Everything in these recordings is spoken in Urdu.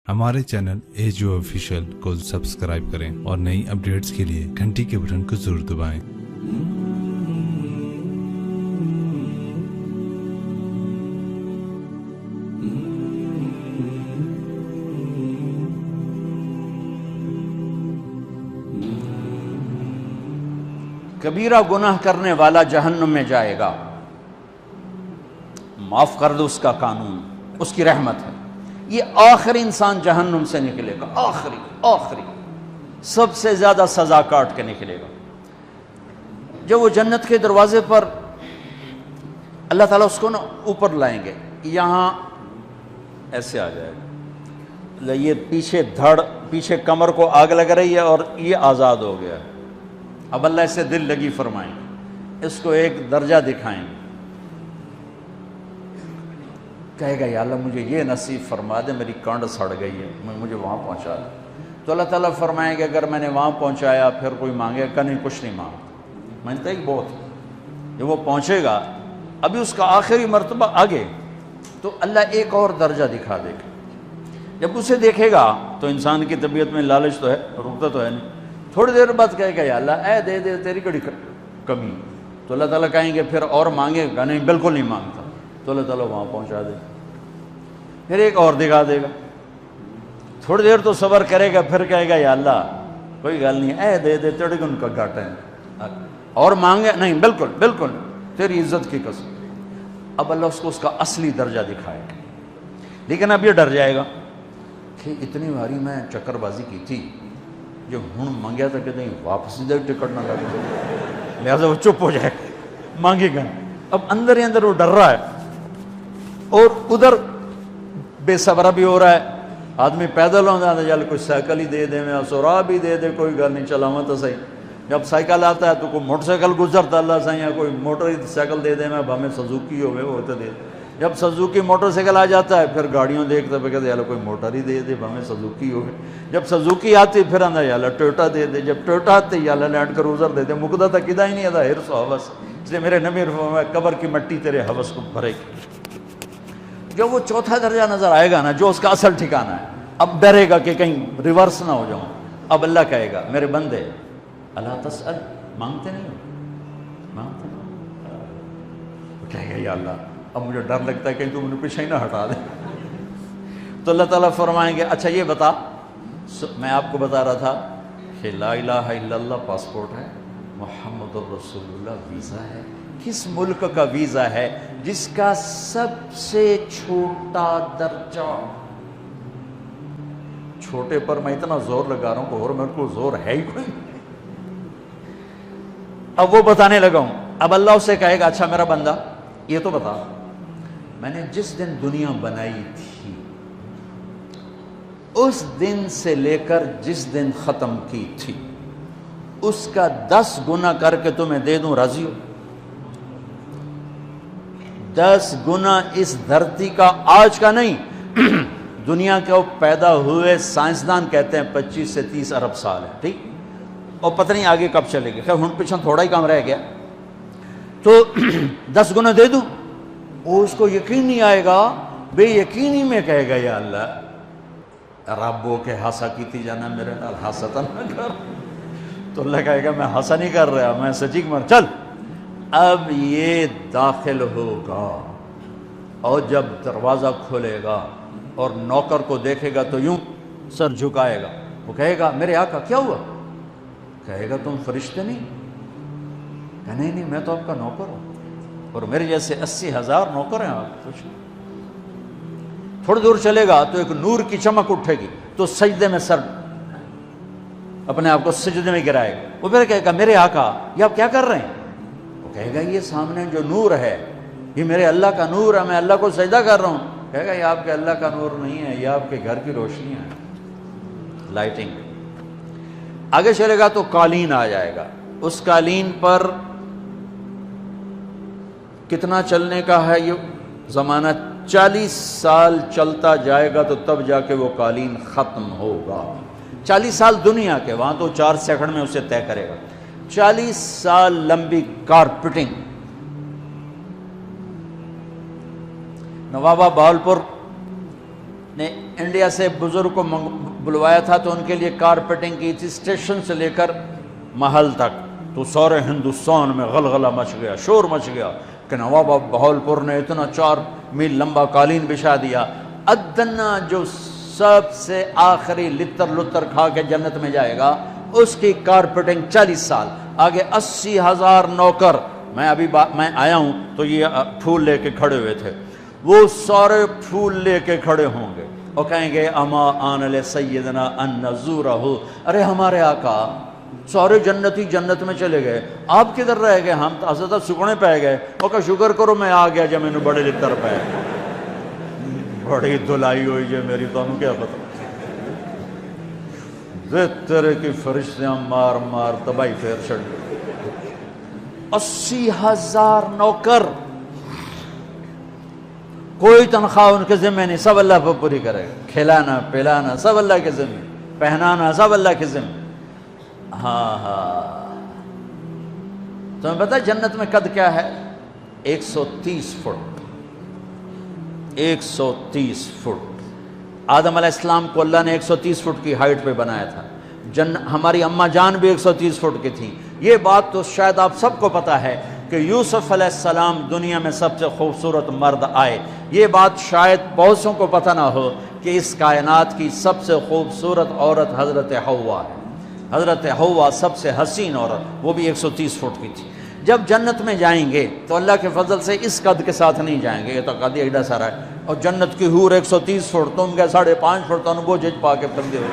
ہمارے چینل AGO آفیشیل کو سبسکرائب کریں اور نئی اپڈیٹس کے لیے گھنٹی کے بٹن کو ضرور دبائیں۔ کبیرہ گناہ کرنے والا جہنم میں جائے گا، معاف کر دو اس کا قانون، اس کی رحمت ہے۔ یہ آخری انسان جہنم سے نکلے گا، آخری سب سے زیادہ سزا کاٹ کے نکلے گا۔ جب وہ جنت کے دروازے پر اللہ تعالیٰ اس کو نا اوپر لائیں گے، یہاں ایسے آ جائے گا، یہ پیچھے کمر کو آگ لگ رہی ہے اور یہ آزاد ہو گیا ہے۔ اب اللہ اسے دل لگی فرمائیں گے، اس کو ایک درجہ دکھائیں گے، کہے گا یا اللہ مجھے یہ نصیب فرما دے، میری کانڈ سڑ گئی ہے، مجھے وہاں پہنچا دے۔ تو اللہ تعالیٰ فرمائیں گے اگر میں نے وہاں پہنچایا پھر کوئی مانگے گا نہیں، کچھ نہیں مانگتا، مانگتا ہی بہت۔ جب وہ پہنچے گا ابھی اس کا آخری مرتبہ آگے، تو اللہ ایک اور درجہ دکھا دے گا۔ جب اسے دیکھے گا تو انسان کی طبیعت میں لالچ تو ہے، رکتا تو ہے نہیں، تھوڑی دیر بعد کہے گا یا اللہ اے دے دے، تیری کڑی کمی۔ تو اللہ تعالیٰ کہیں گے پھر اور مانگے گا نہیں، بالکل نہیں مانگتا، تو اللہ تعالیٰ وہاں پہنچا دے، پھر ایک اور دکھا دے گا، تھوڑی دیر تو صبر کرے گا، پھر کہے گا یا اللہ کوئی گل نہیں، اے دے دے، تیرے کو ان کا گھاٹا ہے، اور مانگے نہیں، بالکل تیری عزت کی قسم۔ اب اللہ اس کو اس کا اصلی درجہ دکھائے گا، لیکن اب یہ ڈر جائے گا کہ اتنی باری میں چکر بازی کی تھی، جو ہوں مانگیا تھا کہ نہیں واپس دے ٹکٹ نہ لگے، لہٰذا وہ چپ ہو جائے گا، مانگے گا۔ اب اندر ہی اندر وہ ڈر رہا ہے، اور ادھر بے صبرا بھی ہو رہا ہے، آدمی پیدل ہوتا ہے چل کوئی سائیکل ہی دے دے، میں سورا بھی دے دے، کوئی گل نہیں، چلاواں تو صحیح۔ جب سائیکل آتا ہے تو کوئی موٹر سائیکل گزرتا اللہ صحیح ہے، کوئی موٹر سائیکل دے دے، میں ہمیں سزوکی ہوئے وہ تو دے۔ جب سزوکی موٹر سائیکل آ جاتا ہے پھر گاڑیوں دیکھتے پہ کہتے ہیں کوئی موٹر ہی دے دے، ہمیں سزوکی ہوئے۔ جب سزوکی آتی پھر آندہ یا اللہ ٹویوٹا دے دے، جب ٹویوٹا آتے یا اللہ لینڈ کروزر دے دے، مقدہ تھا کدہ ہی نہیں آتا حرص و حوث، اس لیے میرے نبی فرمایا قبر کی مٹی تیرے حوث کو بھرے گی۔ جو وہ چوتھا درجہ نظر آئے گا نا، جو اس کا اصل ٹھکانہ ہے، اب ڈرے گا کہ کہیں ریورس نہ ہو جاؤں۔ اب اللہ کہے گا میرے بندے اللہ تسأل، مانگتے نہیں ہو، مانگتے نہیں، کہے گا یا اللہ اب مجھے ڈر لگتا ہے کہ تو مجھے پیچھے ہی نہ ہٹا دے۔ تو اللہ تعالیٰ فرمائیں گے اچھا یہ بتا، میں آپ کو بتا رہا تھا کہ لا الہ الا اللہ پاسپورٹ ہے، محمد الرسول اللہ ویزا ہے۔ کس ملک کا ویزا ہے جس کا سب سے چھوٹا درجہ، چھوٹے پر میں اتنا زور لگا رہا ہوں کہ اور میرے کو زور ہے ہی کوئی، اب وہ بتانے لگا ہوں۔ اب اللہ اسے کہے گا اچھا میرا بندہ یہ تو بتا، میں نے جس دن دنیا بنائی تھی اس دن سے لے کر جس دن ختم کی تھی اس کا 10 گنا کر کے تمہیں دے دوں، راضی ہو؟ 10 گنا اس دھرتی کا، آج کا نہیں، دنیا کے پیدا ہوئے سائنسدان کہتے ہیں 25 سے 30 ارب سال ہے، ٹھیک، اور پتہ نہیں آگے کب چلے گی، خیر ہن پیچھے تھوڑا ہی کام رہ گیا، تو 10 گنا دے دوں۔ وہ اس کو یقین نہیں آئے گا، بے یقینی میں کہے گا یا اللہ ربو کے ہاسا کیتی جانا میرے نال ہاستا نہ کر۔ تو اللہ کہے گا میں ہاسا نہیں کر رہا، میں سچی مر، چل اب یہ داخل ہوگا، اور جب دروازہ کھولے گا اور نوکر کو دیکھے گا تو یوں سر جھکائے گا، وہ کہے گا میرے آقا کیا ہوا؟ کہے گا تم فرشتے نہیں؟ کہ نہیں میں تو آپ کا نوکر ہوں، اور میرے جیسے 80,000 نوکر ہیں آپ، کچھ تھوڑی دور چلے گا تو ایک نور کی چمک اٹھے گی، تو سجدے میں سر اپنے آپ کو سجدے میں گرائے گا، وہ پھر کہے گا میرے آقا یہ آپ کیا کر رہے ہیں؟ وہ کہے گا یہ سامنے جو نور ہے یہ میرے اللہ کا نور ہے، میں اللہ کو سجدہ کر رہا ہوں۔ کہے گا یہ آپ کے اللہ کا نور نہیں ہے، یہ آپ کے گھر کی روشنیاں ہیں، لائٹنگ۔ آگے چلے گا تو قالین آ جائے گا، اس قالین پر کتنا چلنے کا ہے یہ زمانہ، 40 سال چلتا جائے گا تو تب جا کے وہ قالین ختم ہوگا۔ 40 سال دنیا کے، وہاں تو 4 سیکنڈ میں اسے طے کرے گا۔ 40 سال لمبی کارپیٹنگ، نوابہ بہاولپور نے انڈیا سے بزرگ کو بلوایا تھا تو ان کے لیے کارپیٹنگ کی تھی اسٹیشن سے لے کر محل تک، تو سارے ہندوستان میں غلغلہ مچ گیا، شور مچ گیا کہ نواب بہاولپور نے اتنا 4 میل لمبا قالین بچھا دیا۔ ادنا جو سب سے آخری لتر کھا کے جنت میں جائے گا اس کی کارپیٹنگ 40 سال، آگے 80,000 نوکر، میں آیا ہوں تو یہ پھول لے کے کھڑے ہوئے تھے، وہ سارے پھول لے کے کھڑے ہوں گے اور کہیں گے اما آن لسیدنا ان نزورہ، ارے ہمارے آقا سارے جنتی جنت میں چلے گئے، آپ کدھر رہ گئے؟ ہم تو حضرت سکنے پہ گئے، وہ کہ شکر کرو میں آ گیا جب میں نے بڑے لتر پہ، بڑی دلائی ہوئی جو میری تو ہم کیا پتہ، تیرے کی فرشتیاں مار مار تباہی پھیر چھڑ گئے۔ 80,000 نوکر، کوئی تنخواہ ان کے ذمہ نہیں، سب اللہ پر پوری کرے گا، کھلانا پلانا سب اللہ کے ذمہ، پہنانا سب اللہ کے ذمہ۔ ہاں تمہیں پتہ ہے جنت میں قد کیا ہے؟ 130 فٹ، 130 فٹ۔ آدم علیہ السلام کو اللہ نے 130 فٹ کی ہائٹ پہ بنایا تھا، ہماری اماں جان بھی 130 فٹ کی تھی۔ یہ بات تو شاید آپ سب کو پتہ ہے کہ یوسف علیہ السلام دنیا میں سب سے خوبصورت مرد آئے، یہ بات شاید بہت سوں کو پتہ نہ ہو کہ اس کائنات کی سب سے خوبصورت عورت حضرت حوا ہے، حضرت حوا سب سے حسین عورت، وہ بھی 130 فٹ کی تھی۔ جب جنت میں جائیں گے تو اللہ کے فضل سے اس قد کے ساتھ نہیں جائیں گے، یہ تو قد ایڈا سارا ہے، اور جنت کی حور 130 فٹ، تم گئے 5.5 فٹ، تو وہ جج پا کے پھندے ہوئے۔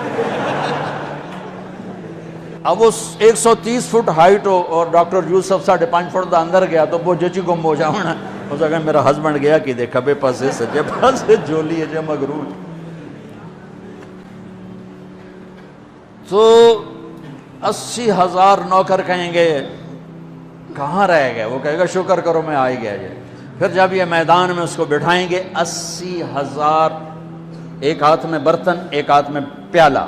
اب وہ 130 فٹ ہائٹ ہو اور ڈاکٹر یوسف 5.5 فٹ دا اندر گیا تو وہ جچی گم ہو جاؤنا، اس جگہ میرا ہسبینڈ گیا کہ دیکھا بے پاسے سجے پاسے جولی ہے جو مغرور۔ تو 80,000 نوکر کہیں گے کہاں رہ گئے؟ وہ کہے گا شکر کرو میں آ ہی گیا جائے۔ پھر جب یہ میدان میں اس کو بٹھائیں گے، 80,000، ایک ہاتھ میں برتن ایک ہاتھ میں پیالہ،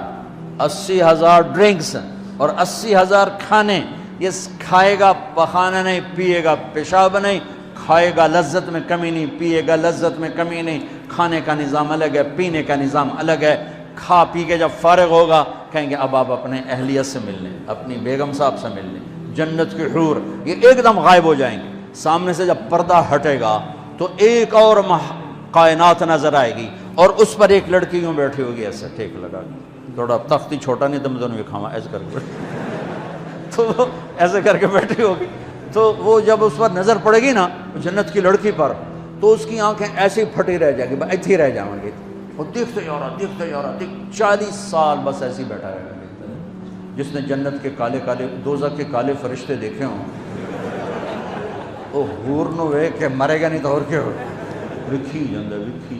80,000 ڈرنکس اور 80,000 کھانے، یہ کھائے گا پخانا نہیں، پیے گا پیشاب نہیں، کھائے گا لذت میں کمی نہیں، پیے گا لذت میں کمی نہیں، کھانے کا نظام الگ ہے، پینے کا نظام الگ ہے۔ کھا پی کے جب فارغ ہوگا کہیں گے اب آپ اپنے اہلیت سے مل لیں، اپنی بیگم صاحب سے مل لیں۔ جنت کی حور یہ ایک دم غائب ہو جائیں گے، سامنے سے جب پردہ ہٹے گا تو ایک اور کائنات نظر آئے گی، اور اس پر ایک لڑکی یوں بیٹھی ہوگی ایسے ٹیک لگا کے، تھوڑا تختی چھوٹا نہیں تم دونوں کھاوا ایسے کر کے تو وہ ایسے کر کے بیٹھی ہوگی، تو وہ جب اس پر نظر پڑے گی نا جنت کی لڑکی پر، تو اس کی آنکھیں ایسی پھٹی رہ جائیں گی، ایتھی ہی رہ جائیں گی، وہ دیکھتے جا رہا 40 سال بس ایسے ہی بیٹھا رہے گا۔ جس نے جنت کے کالے کالے دوزخ کے کالے فرشتے دیکھے ہوں وہ حور نو وے کہ مرے گا نہیں تو اور کیا ہو، وکھی جندہ وکھی۔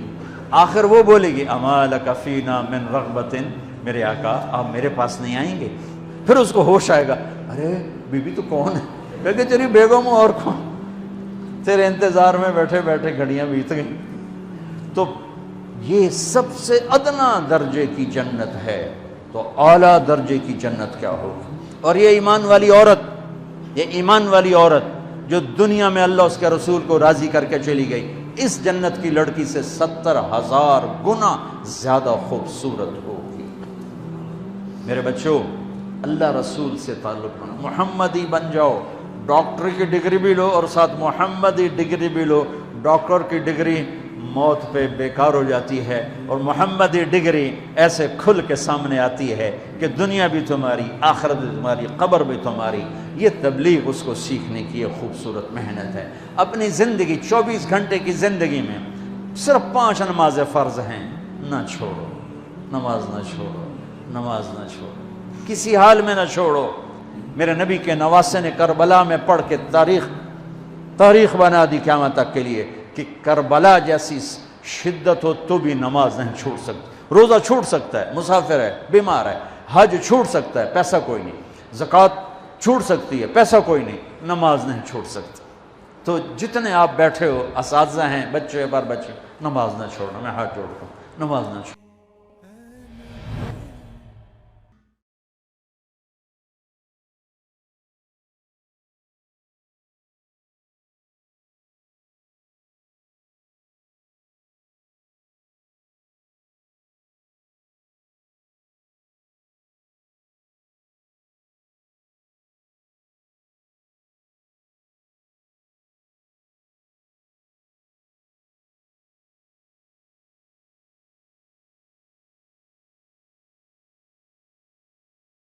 آخر وہ بولے گی اما لک فینا من رغبت، میرے آقا آپ میرے پاس نہیں آئیں گے؟ پھر اس کو ہوش آئے گا، ارے بی بی تو کون ہے؟ کہے گی تیری بیگم اور کون، تیرے انتظار میں بیٹھے بیٹھے گھڑیاں بیت گئیں۔ تو یہ سب سے ادنا درجے کی جنت ہے، تو اعلیٰ درجے کی جنت کیا ہوگی؟ اور یہ ایمان والی عورت، یہ ایمان والی عورت جو دنیا میں اللہ اس کے رسول کو راضی کر کے چلی گئی، اس جنت کی لڑکی سے 70,000 گنا زیادہ خوبصورت ہوگی۔ میرے بچوں، اللہ رسول سے تعلق بنا، محمدی بن جاؤ، ڈاکٹر کی ڈگری بھی لو اور ساتھ محمدی ڈگری بھی لو۔ ڈاکٹر کی ڈگری موت پہ بیکار ہو جاتی ہے، اور محمدی ڈگری ایسے کھل کے سامنے آتی ہے کہ دنیا بھی تمہاری، آخرت بھی تمہاری، قبر بھی تمہاری۔ یہ تبلیغ اس کو سیکھنے کی ایک خوبصورت محنت ہے۔ اپنی زندگی 24 گھنٹے کی زندگی میں صرف 5 نمازیں فرض ہیں، نہ چھوڑو، نماز نہ چھوڑو، نماز نہ چھوڑو، کسی حال میں نہ چھوڑو۔ میرے نبی کے نواسے نے کربلا میں پڑھ کے تاریخ بنا دی قیامت تک کے لیے کہ کربلا جیسی شدت ہو تو بھی نماز نہیں چھوڑ سکتی۔ روزہ چھوٹ سکتا ہے، مسافر ہے، بیمار ہے، حج چھوٹ سکتا ہے، پیسہ کوئی نہیں، زکوٰۃ چھوٹ سکتی ہے، پیسہ کوئی نہیں، نماز نہیں چھوٹ سکتی۔ تو جتنے آپ بیٹھے ہو، اساتذہ ہیں، بچے بار بچے، نماز نہ چھوڑنا، میں ہاتھ جوڑتا ہوں، نماز نہ چھوڑنا۔